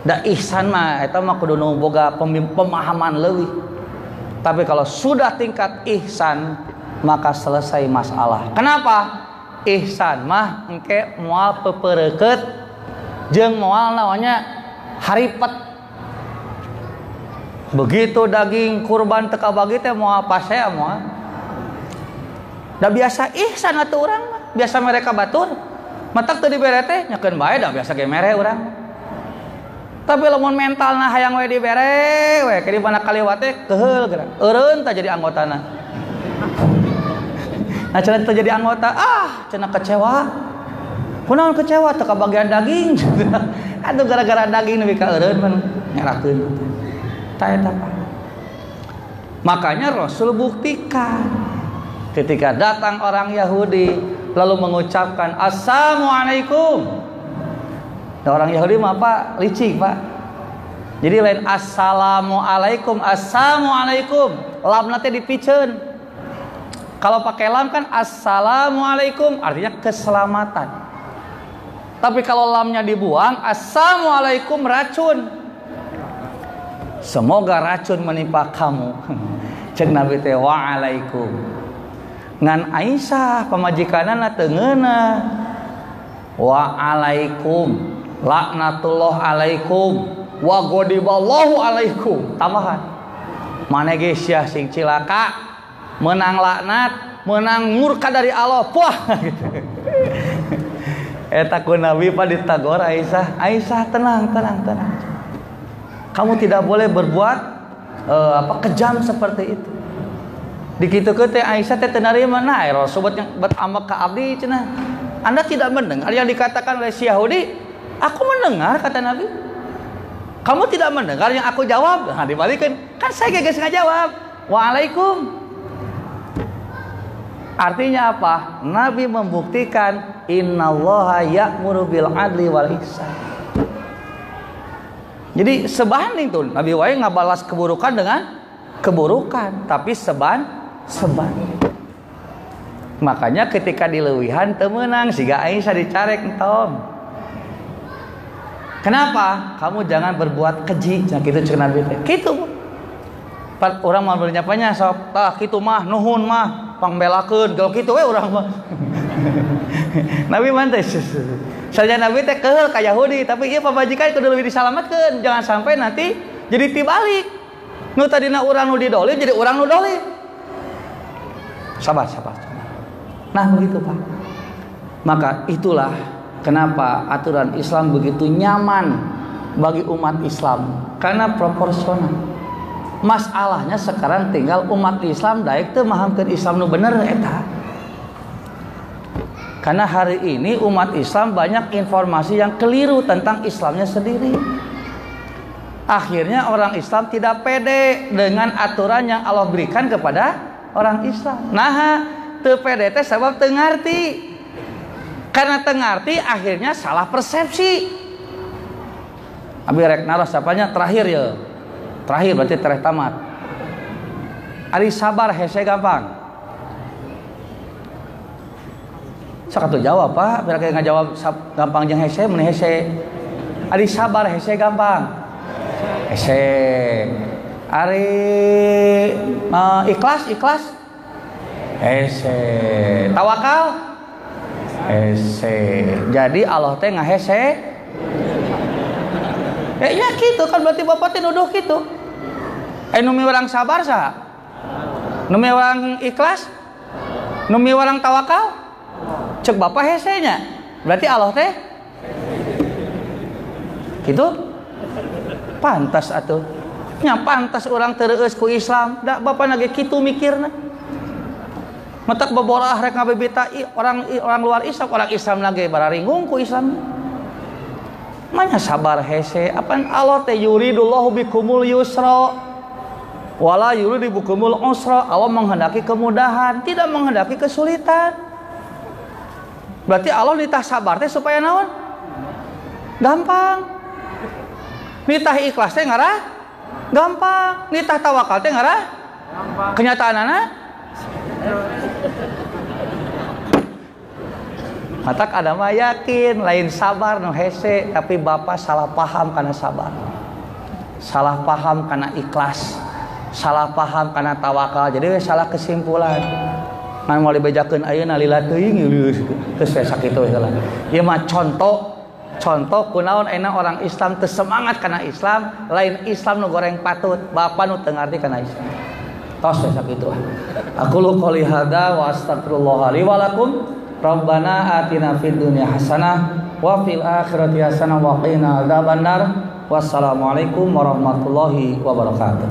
Speaker 2: Da ihsan mah eta mah kudu nu boga pemahaman leuwih. Tapi kalau sudah tingkat ihsan maka selesai masalah. Kenapa? Ihsan mah engke moal peupeureukeut jeung moal naonnya haripet. Begitu daging kurban teu kabagi teh moal pasea moal. Da biasa ihsan atuh urang mah, biasa mereka batur. Matak teu dibere teh nyakeun bae da biasa ge mere urang. Tapi lamun mentalna hayang we dibere we ke di mana kaliwat teh keheul geura. Eureun tah jadi anggotana. Nah cenah teh jadi anggota, cenah kecewa. Kunaon kecewa teu kabagian daging. Aduh gara-gara daging nepi ka eureun mah nyerakeun. Tah eta Pak. Makanya Rasul buktikan ketika datang orang Yahudi lalu mengucapkan assalamualaikum. Nah, orang Yahudi mah Pak licik Pak. Jadi lain assalamualaikum, assalamualaikum. Lamna teh dipiceun. Kalau pakai lam kan assalamualaikum artinya keselamatan. Tapi kalau lamnya dibuang, assalamualaikum racun. Semoga racun menimpa kamu. Cek Nabi teh waalaikum. Ngan Aisyah pamajikanana teu ngeunah. Waalaikum. Laknatullah alaikum wa ghadiballahu alaikum. Tambahan. Mane ge sia sing cilaka menang laknat, menang murka dari Allah. Wah gitu. Eta ku Nabi pa ditagor Aisyah. Aisyah tenang. Kamu tidak boleh berbuat kejam seperti itu. Dikitukeun teh Aisyah teh teu narima. Nah, Rasul bet amak ka abdi cenah. Anda tidak mendengar yang dikatakan oleh si Yahudi? Aku mendengar kata Nabi. Kamu tidak mendengar yang aku jawab? Nah, dibalikkan. Kan saya geus ngajawab. Waalaikum. Artinya apa? Nabi membuktikan innallaha ya'muru bil adli wal ihsan. Jadi sebanding tuh Nabi wae ngabalas keburukan dengan keburukan, tapi sebanding. Makanya ketika dileuwihan teu meunang siga Aisyah dicarek entom. Kenapa? Kamu jangan berbuat keji, nah kitu ceuk Nabi teh. Kitu. Orang mau bernyapanya sok tah kitu mah nuhun mah pangbelakeun kalau kitu we urang mah. Nabi mah teh saja Nabi teh keheul ka Yahudi tapi ieu pabajikan kudu leuwih disalametkeun jangan sampai nanti jadi tibalik. Nu tadina urang nu didolim jadi urang nu dolim. Sabar. Nah begitu Pak. Maka itulah kenapa aturan Islam begitu nyaman bagi umat Islam karena proporsional. Masalahnya sekarang tinggal umat Islam daek teu mahamkeun Islam nu bener eta. Karena hari ini umat Islam banyak informasi yang keliru tentang Islamnya sendiri. Akhirnya orang Islam tidak pede dengan aturan yang Allah berikan kepada orang Islam. Nah, teu pede teh sabab teu ngarti. Karena teu ngarti akhirnya salah persepsi. Abi rek naros sapanya terakhir ya. Terakhir berarti tereh tamat. Ari sabar hese gampang. Sakatu jawab Pak, biar kayak ngajawab gampang jeung hese mun hese. Ari sabar hese gampang. Hese. Ari ikhlas. Hese. Tawakal. Hese. Jadi Allah teh ngahese. Ya gitu kan berarti bapak teh nuduh gitu. Nu miwarang sabar saha? Nu miwarang ikhlas? Nu miwarang tawakal? Cek bapak hese nya. Berarti Allah teh gitu? Pantas atuh. Nya pantas urang teu reueus ku Islam. Da bapak nage kitu mikirna. Metak boborah rek ngabibita orang luar Islam, orang Islam lagi bararinggung ku Islam. Manya sabar hese. Apaan Allah teh yuridullahu bikumul yusra wala yuridu bikumul usra. Allah menghendaki kemudahan, tidak menghendaki kesulitan. Berarti Allah nitah sabar teh supaya naon? Gampang. Nitah ikhlas teh ngarah gampang. Nitah tawakal teh ngarah gampang. Kenyataanana matak ada mah yakin lain sabar nu hese tapi bapak salah paham karena sabar, salah paham karena ikhlas, salah paham karena tawakal, jadi salah kesimpulan. Ngan mau dibejakeun ayeuna lila teuing geus sakitu heula. Ieu mah contoh kunaon enak orang Islam teu semangat karena Islam, lain Islam nu goreng patut, bapak nu teu ngarti karena Islam. Tos sakitu. Aku lu qouli hada wa astagfirullah li wa lakum. Rabbana atina fid dunya hasanah wa fil akhirati hasanah wa qina adzabannar. Wassalamualaikum warahmatullahi wabarakatuh.